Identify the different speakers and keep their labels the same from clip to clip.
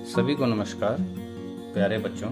Speaker 1: सभी को नमस्कार। प्यारे बच्चों,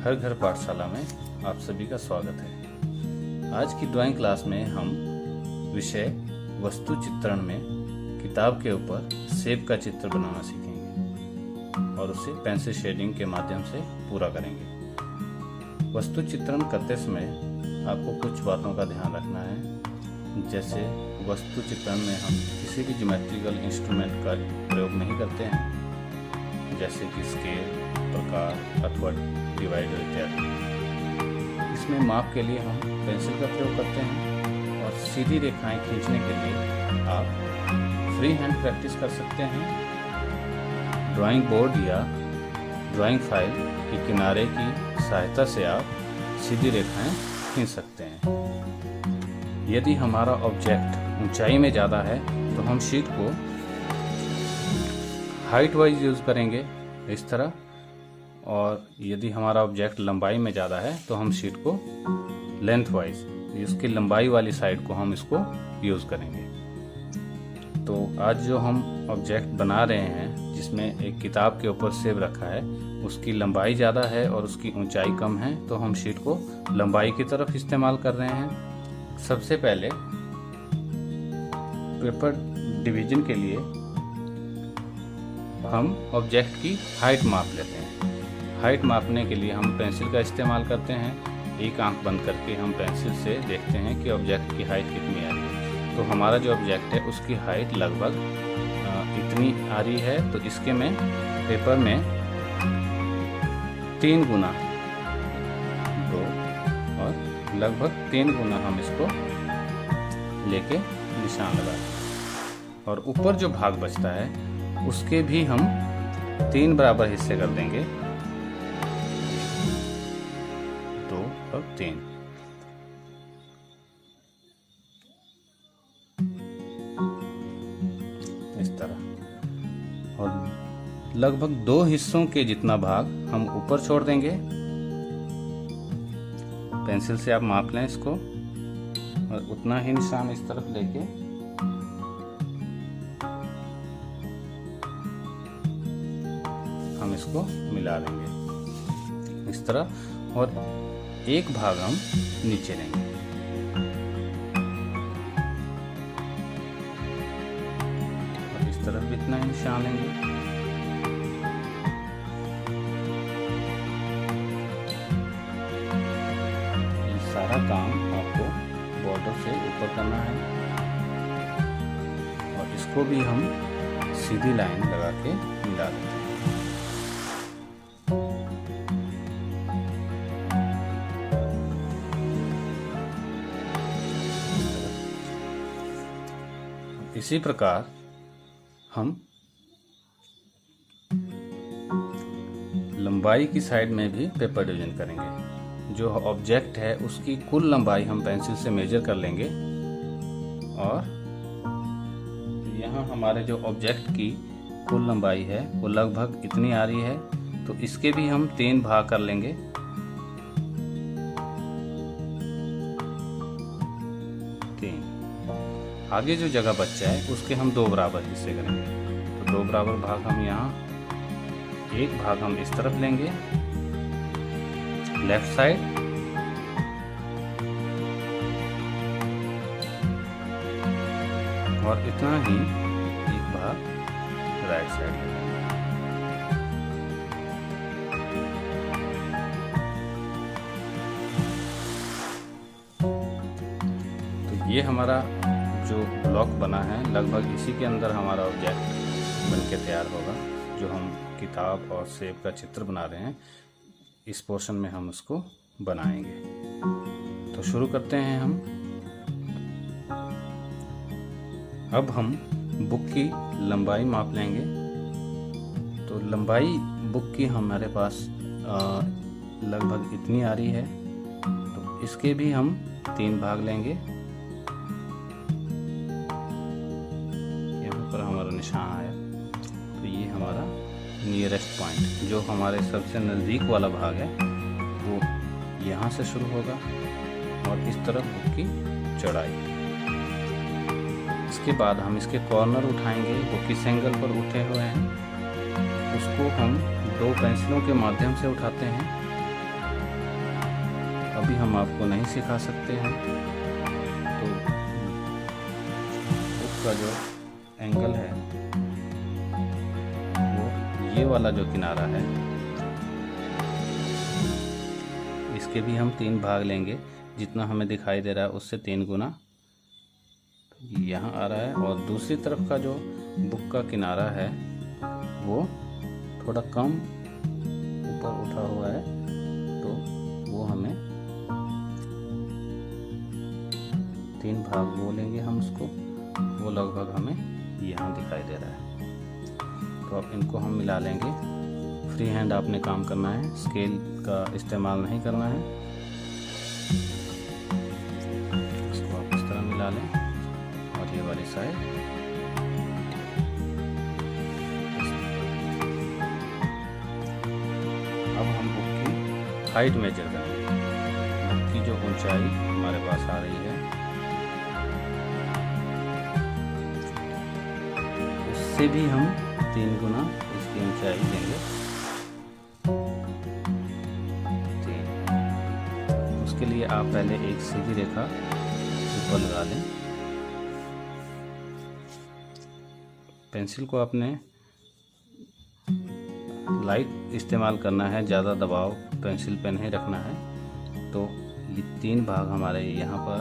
Speaker 1: हर घर पाठशाला में आप सभी का स्वागत है। आज की ड्राइंग क्लास में हम विषय वस्तु चित्रण में किताब के ऊपर सेब का चित्र बनाना सीखेंगे और उसे पेंसिल शेडिंग के माध्यम से पूरा करेंगे। वस्तु चित्रण करते समय आपको कुछ बातों का ध्यान रखना है। जैसे वस्तु चित्रण में हम किसी भी ज्योमेट्रिकल इंस्ट्रूमेंट का प्रयोग नहीं करते हैं, जैसे कि स्केल, प्रकार अथवा डिवाइडर इत्यादि। इसमें माप के लिए हम पेंसिल का प्रयोग करते हैं और सीधी रेखाएं खींचने के लिए आप फ्री हैंड प्रैक्टिस कर सकते हैं। ड्राइंग बोर्ड या ड्राइंग फाइल के किनारे की सहायता से आप सीधी रेखाएं खींच सकते हैं। यदि हमारा ऑब्जेक्ट ऊंचाई में ज़्यादा है तो हम शीट को हाइट वाइज यूज़ करेंगे इस तरह, और यदि हमारा ऑब्जेक्ट लंबाई में ज़्यादा है तो हम शीट को लेंथ वाइज, इसकी लंबाई वाली साइड को हम इसको यूज़ करेंगे। तो आज जो हम ऑब्जेक्ट बना रहे हैं, जिसमें एक किताब के ऊपर सेब रखा है, उसकी लंबाई ज़्यादा है और उसकी ऊंचाई कम है, तो हम शीट को लंबाई की तरफ इस्तेमाल कर रहे हैं। सबसे पहले पेपर डिवीजन के लिए हम ऑब्जेक्ट की हाइट माप लेते हैं। हाइट मापने के लिए हम पेंसिल का इस्तेमाल करते हैं। एक आंख बंद करके हम पेंसिल से देखते हैं कि ऑब्जेक्ट की हाइट कितनी आ रही है। तो हमारा जो ऑब्जेक्ट है उसकी हाइट लगभग इतनी आ रही है, तो इसके में पेपर में 3 गुना 2 और लगभग 3 गुना हम इसको लेके निशान लगाते हैं। और ऊपर जो भाग बचता है उसके भी हम 3 बराबर हिस्से कर देंगे, 2 और 3। इस तरह, और लगभग 2 हिस्सों के जितना भाग हम ऊपर छोड़ देंगे। पेंसिल से आप माप लें इसको और उतना ही निशान इस तरफ लेके हम इसको मिला देंगे इस तरह, और एक भाग हम नीचे लेंगे। और इस तरफ भी इतना ही निशान लेंगे। ये सारा काम आपको बॉर्डर से ऊपर करना है और इसको भी हम सीधी लाइन लगा के मिला देते हैं। इसी प्रकार हम लंबाई की साइड में भी पेपर डिवीजन करेंगे। जो ऑब्जेक्ट है उसकी कुल लंबाई हम पेंसिल से मेजर कर लेंगे, और यहाँ हमारे जो ऑब्जेक्ट की कुल लंबाई है वो लगभग इतनी आ रही है, तो इसके भी हम 3 भाग कर लेंगे। आगे जो जगह बच जाए उसके हम 2 बराबर हिस्से करेंगे। तो 2 बराबर भाग हम यहाँ, एक भाग हम इस तरफ लेंगे लेफ्ट साइड, और इतना ही एक भाग राइट साइड लेंगे। तो ये हमारा जो ब्लॉक बना है, लगभग इसी के अंदर हमारा ऑब्जेक्ट बनके तैयार होगा। जो हम किताब और सेब का चित्र बना रहे हैं, इस पोर्शन में हम उसको बनाएंगे। तो शुरू करते हैं हम। अब हम बुक की लंबाई माप लेंगे। तो लंबाई बुक की हमारे पास लगभग इतनी आ रही है, तो इसके भी हम 3 भाग लेंगे। पर हमारा निशान आया, तो ये हमारा नियरेस्ट पॉइंट, जो हमारे सबसे नज़दीक वाला भाग है, वो यहाँ से शुरू होगा और इस तरफ बुक की चौड़ाई। इसके बाद हम इसके कॉर्नर उठाएंगे, वो किस एंगल पर उठे हुए हैं उसको हम दो पेंसिलों के माध्यम से उठाते हैं। अभी हम आपको नहीं सिखा सकते हैं। तो बुक का जो एंगल है वो ये वाला जो किनारा है, इसके भी हम 3 भाग लेंगे। जितना हमें दिखाई दे रहा है उससे 3 गुना यहाँ आ रहा है। और दूसरी तरफ का जो बुक का किनारा है वो थोड़ा कम ऊपर उठा हुआ है, तो वो हमें 3 भाग बोलेंगे हम उसको। वो लगभग हमें यहाँ दिखाई दे रहा है। तो अब इनको हम मिला लेंगे। फ्री हैंड आपने काम करना है, स्केल का इस्तेमाल नहीं करना है। इसको आप इस तरह मिला लें और ये वाली साइड अब हम बुक की हाइट मेजर करेंगे। बुक की जो ऊंचाई हमारे पास आ रही है उससे भी हम 3 गुना इसकी ऊंचाई देंगे। 3। उसके लिए आप पहले एक सीधी रेखा ऊपर लगा लें। पेंसिल को आपने लाइट इस्तेमाल करना है, ज़्यादा दबाव पेंसिल पे नहीं रखना है। तो ये 3 भाग हमारे यहाँ पर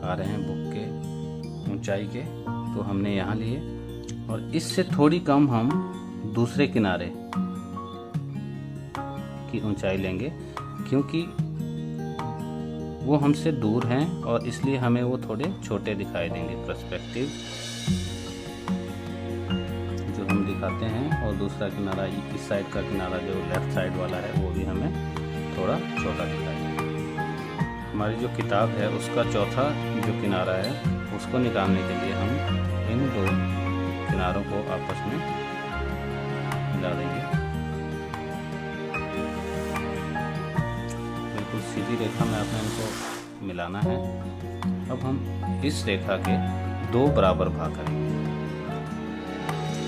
Speaker 1: आ रहे हैं बुक के ऊंचाई के, तो हमने यहाँ लिए। और इससे थोड़ी कम हम दूसरे किनारे की ऊंचाई लेंगे, क्योंकि वो हमसे दूर हैं और इसलिए हमें वो थोड़े छोटे दिखाई देंगे। पर्सपेक्टिव जो हम दिखाते हैं, और दूसरा किनारा इस साइड का किनारा जो लेफ्ट साइड वाला है वो भी हमें थोड़ा छोटा दिखाई देगा। हमारी जो किताब है उसका चौथा जो किनारा है उसको निकालने के लिए हम इन 2 किनारों को आपस में मिला देंगे। बिल्कुल सीधी रेखा में आपने इनको मिलाना है। अब हम इस रेखा के 2 बराबर भाग करेंगे।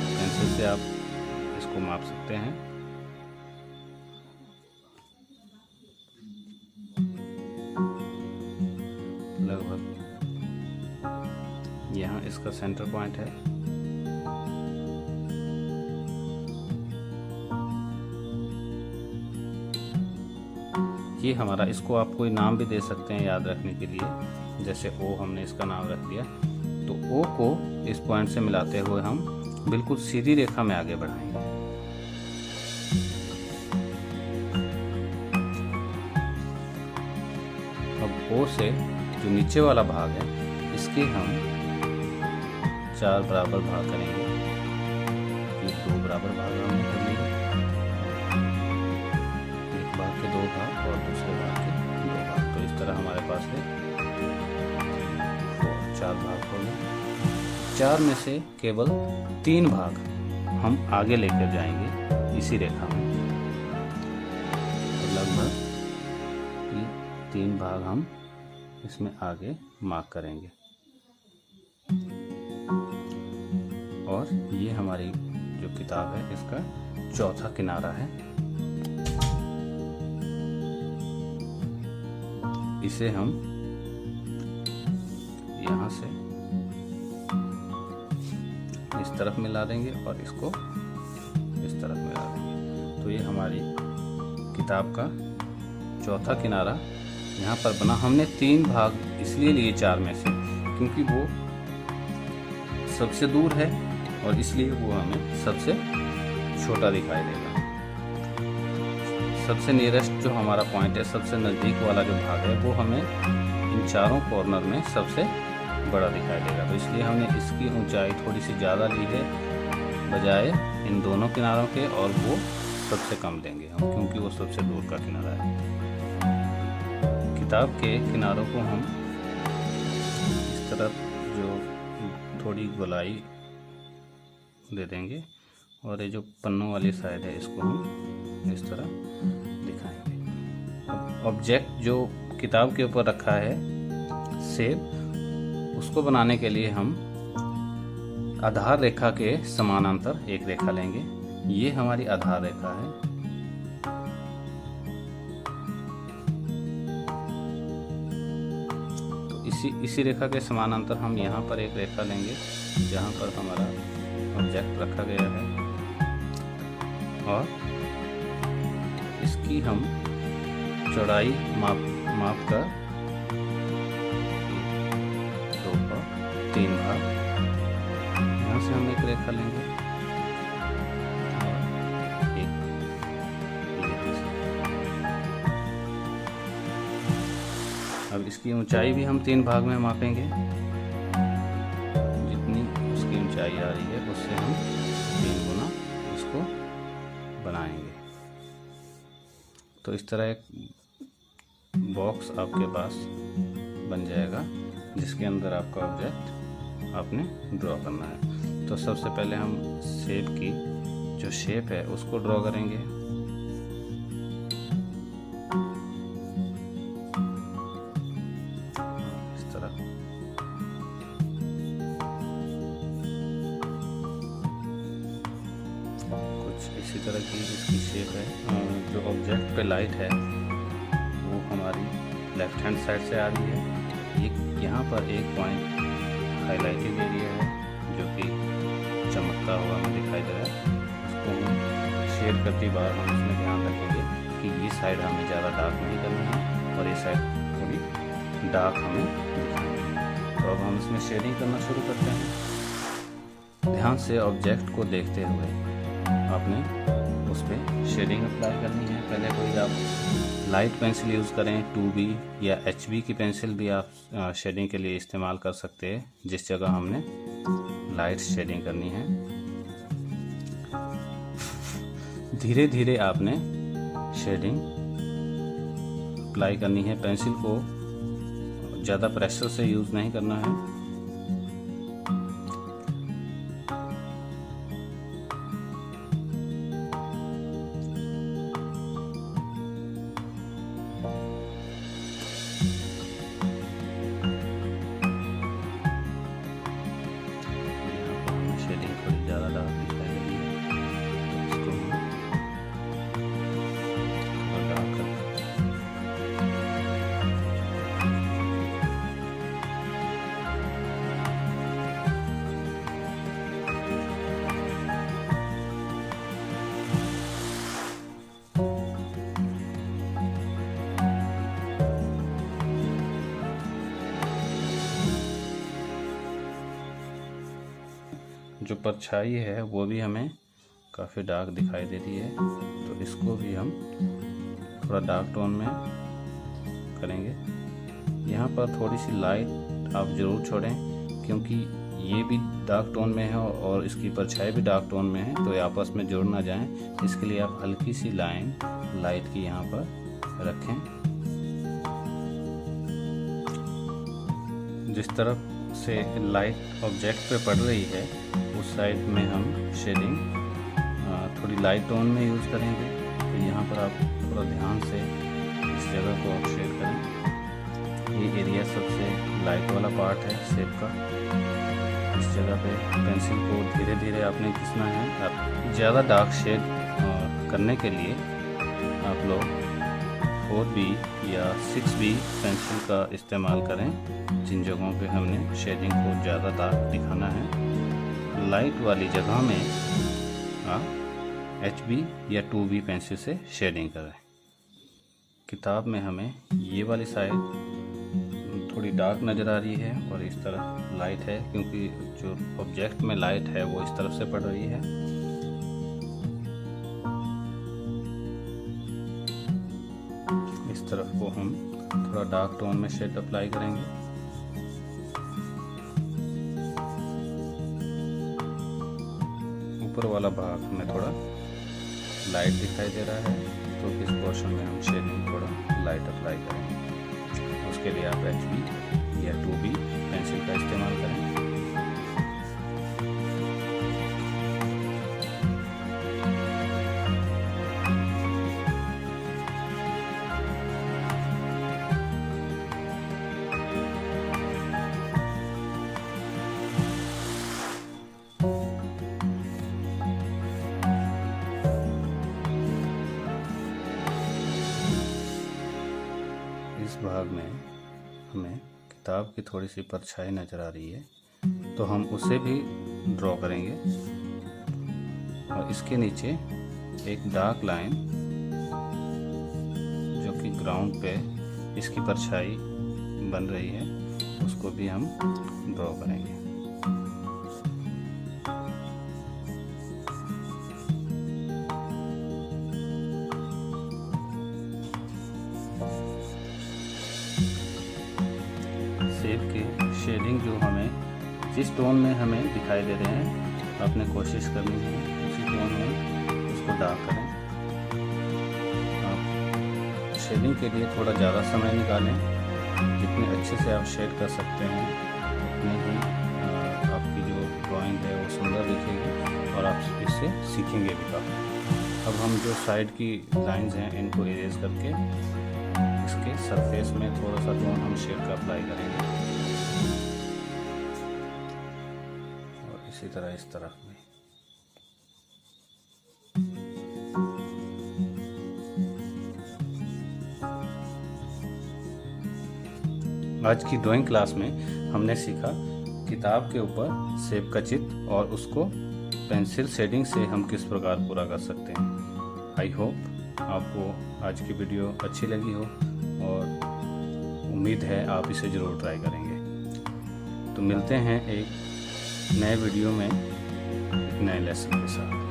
Speaker 1: पेंसिल से आप इसको माप सकते हैं। लगभग यहाँ इसका सेंटर पॉइंट है। ये हमारा, इसको आप कोई नाम भी दे सकते हैं याद रखने के लिए। जैसे ओ हमने इसका नाम रख दिया, तो ओ को इस पॉइंट से मिलाते हुए हम बिल्कुल सीधी रेखा में आगे बढ़ाएंगे। अब ओ से जो नीचे वाला भाग है इसके हम 4 बराबर भाग करेंगे। 2 बराबर भाग हमने कर लिए, एक भाग के 2 भाग और दूसरे भाग के 2 भाग। तो इस तरह हमारे पास है 4 भाग हो गए। 4 में से केवल 3 भाग हम आगे लेकर जाएंगे इसी रेखा में। तो लगभग 3 भाग हम इसमें आगे मार्क करेंगे। और ये हमारी जो किताब है इसका चौथा किनारा है। इसे हम यहाँ से इस तरफ मिला देंगे और इसको इस तरफ मिला देंगे। तो ये हमारी किताब का चौथा किनारा यहाँ पर बना। हमने 3 भाग इसलिए लिए 4 में से क्योंकि वो सबसे दूर है और इसलिए वो हमें सबसे छोटा दिखाई देगा। सबसे नियरेस्ट जो हमारा पॉइंट है, सबसे नज़दीक वाला जो भाग है वो हमें इन चारों कॉर्नर में सबसे बड़ा दिखाई देगा। तो इसलिए हमने इसकी ऊंचाई थोड़ी सी ज़्यादा ली है बजाय इन दोनों किनारों के, और वो सबसे कम देंगे हम क्योंकि वो सबसे दूर का किनारा है। किताब के किनारों को हम इस तरफ जो थोड़ी गोलाई दे देंगे और ये जो पन्नों वाली साइड है इसको हम इस तरह दिखाएंगे। अब ऑब्जेक्ट जो किताब के ऊपर रखा है सेब, उसको बनाने के लिए हम आधार रेखा के समानांतर एक रेखा लेंगे। ये हमारी आधार रेखा है इसी रेखा के समानांतर हम यहाँ पर एक रेखा लेंगे जहाँ पर हमारा ऑब्जेक्ट रखा गया है, और इसकी हम चौड़ाई माप कर 2 का 3 भाग, यहाँ से हम एक रेखा लेंगे और एक अब इसकी ऊंचाई भी हम 3 भाग में मापेंगे। जितनी उसकी ऊंचाई आ रही है उससे हम 3 गुना इसको बनाएंगे। तो इस तरह एक बॉक्स आपके पास बन जाएगा जिसके अंदर आपका ऑब्जेक्ट आपने ड्रॉ करना है। तो सबसे पहले हम सेब की जो शेप है उसको ड्रॉ करेंगे। इस तरह कुछ इसी तरह की इसकी शेप है। जो ऑब्जेक्ट पे लाइट है वो हमारी लेफ्ट हैंड साइड से आ रही है। यहाँ पर एक पॉइंट हाईलाइटेड एरिया है जो कि चमकता हुआ हमें दिखाई दे रहा है। उसको हम शेड करती बार हम इसमें ध्यान रखेंगे कि ये साइड हमें ज़्यादा डार्क नहीं करनी है और ये साइड थोड़ी डार्क हमें दिखानी है। तो अब हम इसमें शेडिंग करना शुरू करते हैं। ध्यान से ऑब्जेक्ट को देखते हुए आपने उस पर शेडिंग अप्लाई करनी है। पहले कोई आप लाइट पेंसिल यूज़ करें, 2B या HB की पेंसिल भी आप शेडिंग के लिए इस्तेमाल कर सकते हैं, जिस जगह हमने लाइट शेडिंग करनी है। धीरे धीरे आपने शेडिंग अप्लाई करनी है। पेंसिल को ज़्यादा प्रेशर से यूज़ नहीं करना है। शेडिंग थोड़ी ज़्यादा डार्क दिखाई दे रही है, तो इसको हम डार्क करते हैं। जो परछाई है वो भी हमें काफ़ी डार्क दिखाई दे रही है, तो इसको भी हम थोड़ा डार्क टोन में करेंगे। यहाँ पर थोड़ी सी लाइट आप ज़रूर छोड़ें क्योंकि ये भी डार्क टोन में है और इसकी परछाई भी डार्क टोन में है, तो ये आपस में जुड़ ना जाएं। इसके लिए आप हल्की सी लाइन लाइट की यहाँ पर रखें। जिस तरफ से लाइट ऑब्जेक्ट पे पड़ रही है उस साइड में हम शेडिंग थोड़ी लाइट टोन में यूज़ करेंगे। तो यहाँ पर आप थोड़ा ध्यान से इस जगह को आप शेड करें। ये एरिया सबसे लाइट वाला पार्ट है शेप का। इस जगह पे पेंसिल को धीरे धीरे आपने घिसना है। ज़्यादा डार्क शेड करने के लिए आप लोग 4B या 6B पेंसिल का इस्तेमाल करें जिन जगहों पे हमने शेडिंग को ज़्यादा डार्क दिखाना है। लाइट वाली जगह में आप HB या 2B पेंसिल से शेडिंग करें। किताब में हमें ये वाली साइड थोड़ी डार्क नज़र आ रही है और इस तरफ लाइट है क्योंकि जो ऑब्जेक्ट में लाइट है वो इस तरफ से पड़ रही है। इस तरफ को हम थोड़ा डार्क टोन में शेड अप्लाई करेंगे। ऊपर वाला भाग हमें थोड़ा लाइट दिखाई दे रहा है, तो इस पोर्शन में हम शेडिंग थोड़ा लाइट अप्लाई करेंगे। उसके लिए आप HB या 2B पेंसिल का इस्तेमाल करें। इस भाग में हमें किताब की थोड़ी सी परछाई नज़र आ रही है, तो हम उसे भी ड्रॉ करेंगे। और इसके नीचे एक डार्क लाइन जो कि ग्राउंड पे इसकी परछाई बन रही है, उसको भी हम ड्रॉ करेंगे। सेब के शेडिंग जो हमें जिस टोन में हमें दिखाई दे रहे हैं, आपने कोशिश करनी है उसी टोन में उसको डार्क करें। आप शेडिंग के लिए थोड़ा ज़्यादा समय निकालें। जितने अच्छे से आप शेड कर सकते हैं उतने ही आपकी जो ड्राइंग है वो सुंदर दिखेगी और आप इससे सीखेंगे भी काफ़ी। अब हम जो साइड की लाइंस हैं इनको इरेज करके इसके सरफेस में थोड़ा सा टोन हम शेड का अप्लाई करेंगे, और इसी तरह इस तरफ में। आज की ड्राइंग क्लास में हमने सीखा किताब के ऊपर सेब का चित्र और उसको पेंसिल शेडिंग से हम किस प्रकार पूरा कर सकते हैं। आई होप आपको आज की वीडियो अच्छी लगी हो और उम्मीद है आप इसे ज़रूर ट्राई करेंगे। तो मिलते हैं एक नए वीडियो में एक नए लेसन के साथ।